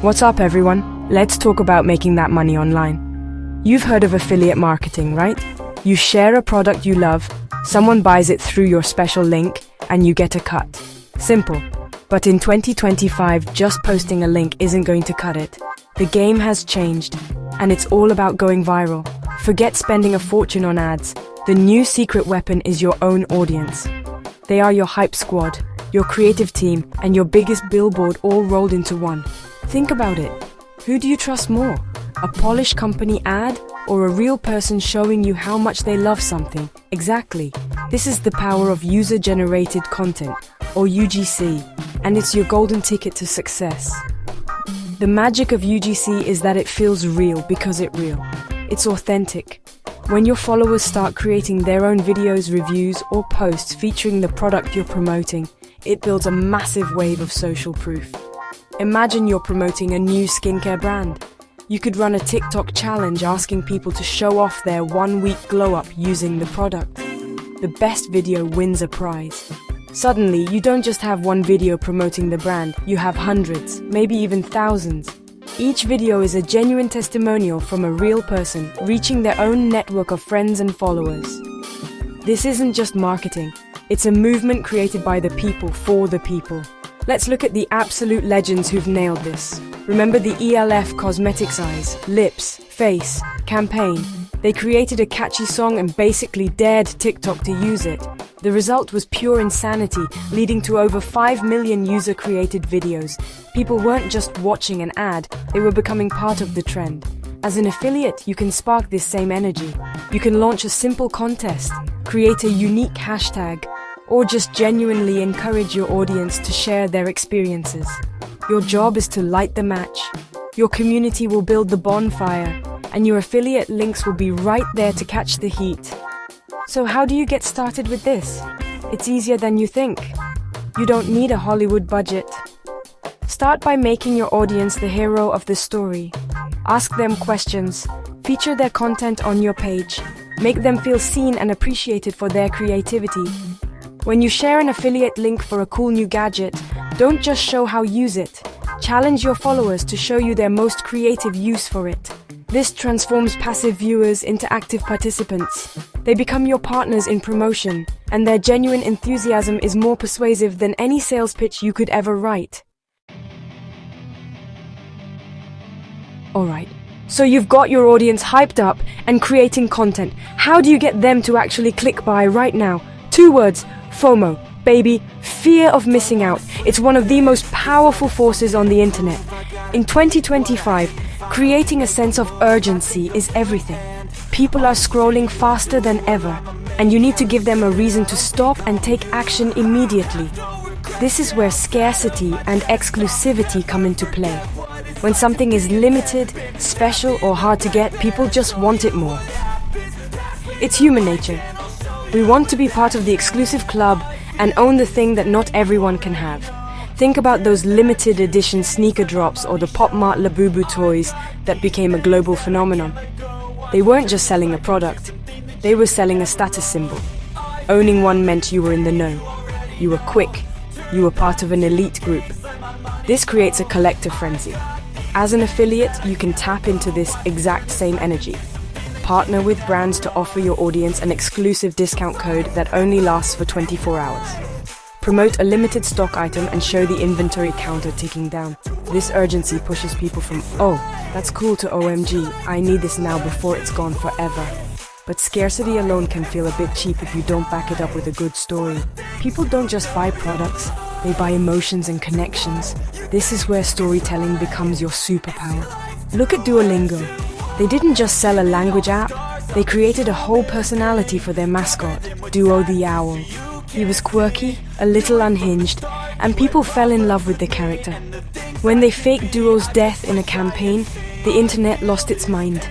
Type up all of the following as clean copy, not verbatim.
What's up, everyone? Let's talk about making that money online. You've heard of affiliate marketing, right? You share a product you love, someone buys it through your special link, and you get a cut. Simple. But in 2025, just posting a link isn't going to cut it. The game has changed, and it's all about going viral. Forget spending a fortune on ads. The new secret weapon is your own audience. They are your hype squad, your creative team, and your biggest billboard all rolled into one. Think about it. Who do you trust more? A polished company ad or a real person showing you how much they love something? Exactly. This is the power of user-generated content, or UGC, and it's your golden ticket to success. The magic of UGC is that it feels real because it's real. It's authentic. When your followers start creating their own videos, reviews, or posts featuring the product you're promoting, it builds a massive wave of social proof. Imagine you're promoting a new skincare brand. You could run a TikTok challenge asking people to show off their 1-week glow-up using the product. The best video wins a prize. Suddenly, you don't just have one video promoting the brand, you have hundreds, maybe even thousands. Each video is a genuine testimonial from a real person reaching their own network of friends and followers. This isn't just marketing, it's a movement created by the people for the people. Let's look at the absolute legends who've nailed this. Remember the ELF Cosmetics Eyes, Lips, Face campaign? They created a catchy song and basically dared TikTok to use it. The result was pure insanity, leading to over 5 million user-created videos. People weren't just watching an ad, they were becoming part of the trend. As an affiliate, you can spark this same energy. You can launch a simple contest, create a unique hashtag, or just genuinely encourage your audience to share their experiences. Your job is to light the match. Your community will build the bonfire, and your affiliate links will be right there to catch the heat. So how do you get started with this? It's easier than you think. You don't need a Hollywood budget. Start by making your audience the hero of the story. Ask them questions, feature their content on your page, make them feel seen and appreciated for their creativity. When you share an affiliate link for a cool new gadget, don't just show how to use it. Challenge your followers to show you their most creative use for it. This transforms passive viewers into active participants. They become your partners in promotion, and their genuine enthusiasm is more persuasive than any sales pitch you could ever write. Alright, so you've got your audience hyped up and creating content. How do you get them to actually click buy right now? 2 words, FOMO. Baby, fear of missing out. It's one of the most powerful forces on the internet. In 2025, creating a sense of urgency is everything. People are scrolling faster than ever, and you need to give them a reason to stop and take action immediately. This is where scarcity and exclusivity come into play. When something is limited, special, or hard to get, people just want it more. It's human nature. We want to be part of the exclusive club and own the thing that not everyone can have. Think about those limited edition sneaker drops or the Pop Mart Labubu toys that became a global phenomenon. They weren't just selling a product, they were selling a status symbol. Owning one meant you were in the know. You were quick. You were part of an elite group. This creates a collective frenzy. As an affiliate, you can tap into this exact same energy. Partner with brands to offer your audience an exclusive discount code that only lasts for 24 hours. Promote a limited stock item and show the inventory counter ticking down. This urgency pushes people from, oh, that's cool, to OMG, I need this now before it's gone forever. But scarcity alone can feel a bit cheap if you don't back it up with a good story. People don't just buy products, they buy emotions and connections. This is where storytelling becomes your superpower. Look at Duolingo. They didn't just sell a language app, they created a whole personality for their mascot, Duo the Owl. He was quirky, a little unhinged, and people fell in love with the character. When they faked Duo's death in a campaign, the internet lost its mind.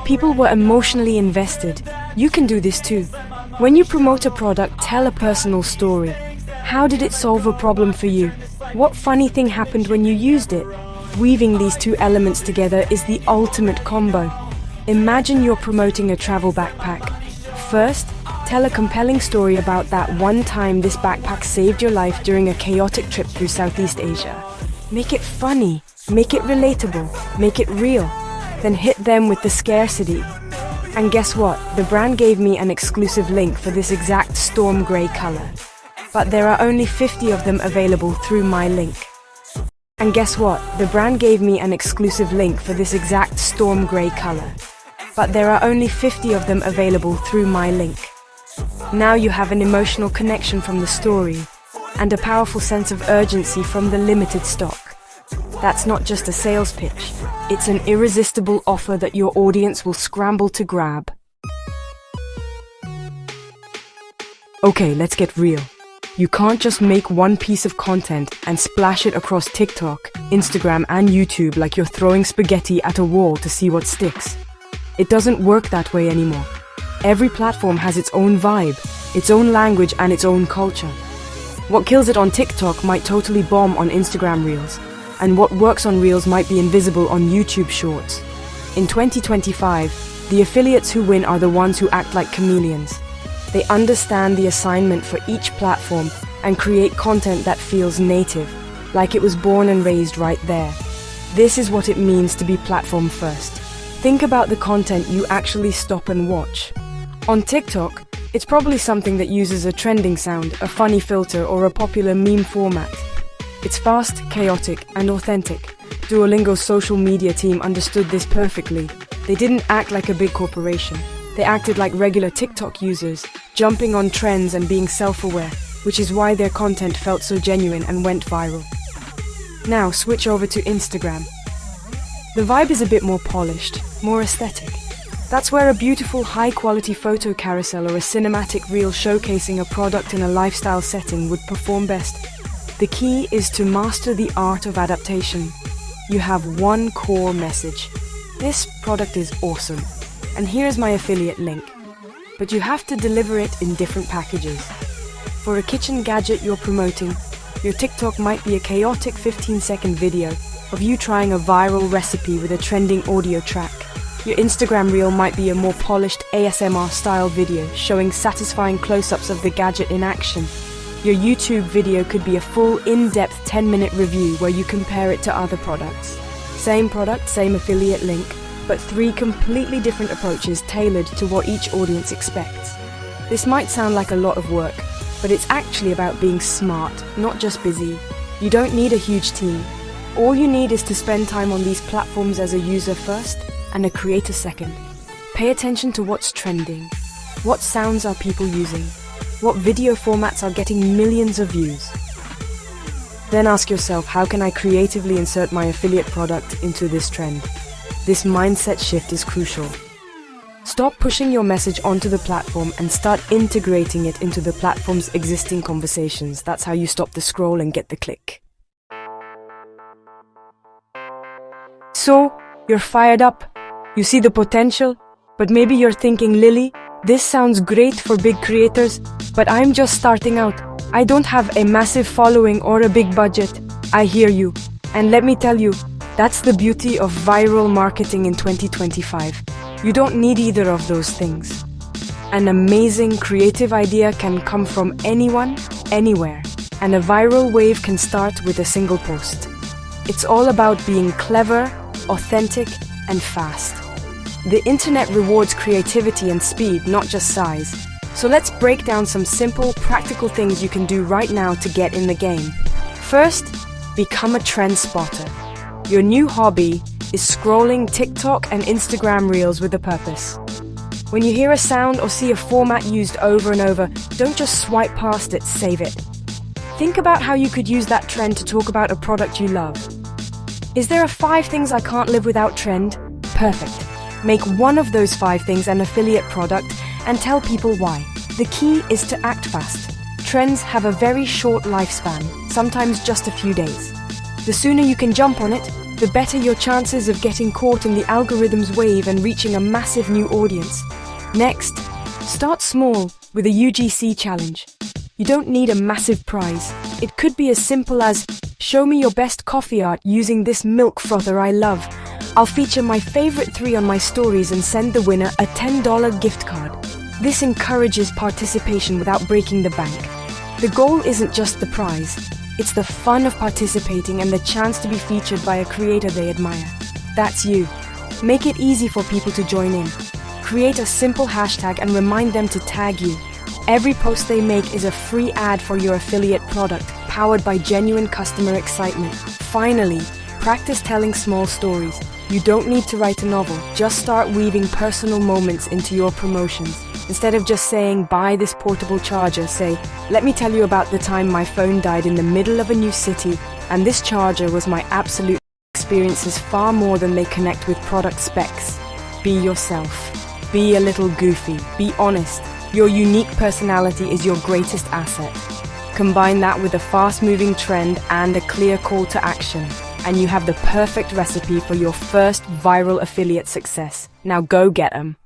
People were emotionally invested. You can do this too. When you promote a product, tell a personal story. How did it solve a problem for you? What funny thing happened when you used it? Weaving these two elements together is the ultimate combo. Imagine you're promoting a travel backpack. First, tell a compelling story about that one time this backpack saved your life during a chaotic trip through Southeast Asia. Make it funny, make it relatable, make it real. Then hit them with the scarcity. And guess what? The brand gave me an exclusive link for this exact storm grey color. But there are only 50 of them available through my link. And guess what? The brand gave me an exclusive link for this exact storm grey color. But there are only 50 of them available through my link. Now you have an emotional connection from the story and a powerful sense of urgency from the limited stock. That's not just a sales pitch, it's an irresistible offer that your audience will scramble to grab. Okay, let's get real. You can't just make one piece of content and splash it across TikTok, Instagram, and YouTube like you're throwing spaghetti at a wall to see what sticks. It doesn't work that way anymore. Every platform has its own vibe, its own language, and its own culture. What kills it on TikTok might totally bomb on Instagram Reels, and what works on Reels might be invisible on YouTube Shorts. In 2025, the affiliates who win are the ones who act like chameleons. They understand the assignment for each platform and create content that feels native, like it was born and raised right there. This is what it means to be platform first. Think about the content you actually stop and watch. On TikTok, it's probably something that uses a trending sound, a funny filter, or a popular meme format. It's fast, chaotic, and authentic. Duolingo's social media team understood this perfectly. They didn't act like a big corporation. They acted like regular TikTok users, jumping on trends and being self-aware, which is why their content felt so genuine and went viral. Now switch over to Instagram. The vibe is a bit more polished, more aesthetic. That's where a beautiful, high-quality photo carousel or a cinematic reel showcasing a product in a lifestyle setting would perform best. The key is to master the art of adaptation. You have one core message. This product is awesome. And here's my affiliate link. But you have to deliver it in different packages. For a kitchen gadget you're promoting, your TikTok might be a chaotic 15-second video of you trying a viral recipe with a trending audio track. Your Instagram reel might be a more polished ASMR-style video showing satisfying close-ups of the gadget in action. Your YouTube video could be a full, in-depth 10-minute review where you compare it to other products. Same product, same affiliate link, but 3 completely different approaches tailored to what each audience expects. This might sound like a lot of work, but it's actually about being smart, not just busy. You don't need a huge team. All you need is to spend time on these platforms as a user first and a creator second. Pay attention to what's trending. What sounds are people using? What video formats are getting millions of views? Then ask yourself, how can I creatively insert my affiliate product into this trend? This mindset shift is crucial. Stop pushing your message onto the platform and start integrating it into the platform's existing conversations. That's how you stop the scroll and get the click. So, you're fired up. You see the potential, but maybe you're thinking, Lily, this sounds great for big creators, but I'm just starting out. I don't have a massive following or a big budget. I hear you. And let me tell you, that's the beauty of viral marketing in 2025. You don't need either of those things. An amazing creative idea can come from anyone, anywhere, and a viral wave can start with a single post. It's all about being clever, authentic, and fast. The internet rewards creativity and speed, not just size. So let's break down some simple, practical things you can do right now to get in the game. First, become a trend spotter. Your new hobby is scrolling TikTok and Instagram Reels with a purpose. When you hear a sound or see a format used over and over, don't just swipe past it, save it. Think about how you could use that trend to talk about a product you love. Is there a 5 things I can't live without trend? Perfect. Make one of those 5 things an affiliate product and tell people why. The key is to act fast. Trends have a very short lifespan, sometimes just a few days. The sooner you can jump on it, the better your chances of getting caught in the algorithm's wave and reaching a massive new audience. Next, start small with a UGC challenge. You don't need a massive prize. It could be as simple as, show me your best coffee art using this milk frother I love. I'll feature my favorite 3 on my stories and send the winner a $10 gift card. This encourages participation without breaking the bank. The goal isn't just the prize, It's the fun of participating and the chance to be featured by a creator they admire. That's you. Make it easy for people to join in. Create a simple hashtag and remind them to tag you. Every post they make is a free ad for your affiliate product, powered by genuine customer excitement. Finally, practice telling small stories. You don't need to write a novel, just start weaving personal moments into your promotions. Instead of just saying, buy this portable charger, say, let me tell you about the time my phone died in the middle of a new city, and this charger was my absolute experiences far more than they connect with product specs. Be yourself. Be a little goofy. Be honest. Your unique personality is your greatest asset. Combine that with a fast-moving trend and a clear call to action, and you have the perfect recipe for your first viral affiliate success. Now go get 'em.